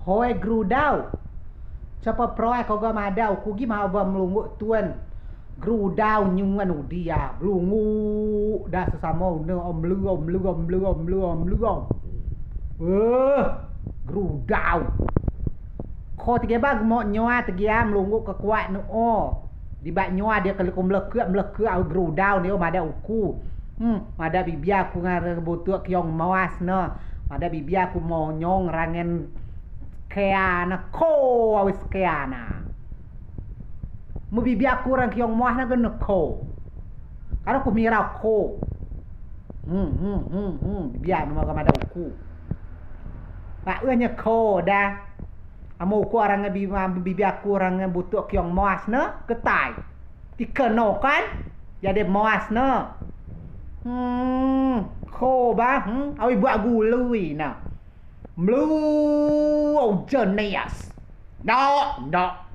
Hoi grudau. Siapa proai kau gam ada ku gi mau ba melunggu tuan. Grudau nyungan dia. Belungu dah sesama ne om lu. Grudau. Kau tiga bag mau nyoa tiga melunggu ke kuat nu Di bak nyoa dia kalau melekek au grudau ni ada uku. Ada bibia aku ngar butuh kyong mawas na. Ada bibia aku mau nyong rangen keana ko awis keana. Mu bibia aku rang kyong mawas na gena ko. Karena aku mira ko. Bibia nu mau ada uku. Pak nya ko dah. Amu ku orang bibi aku orang butuh kyong mawas na ketai. Dikeno kan? Jadi mawas na. Ko ba? Awi buat gului na. Mlu oh jenius. No.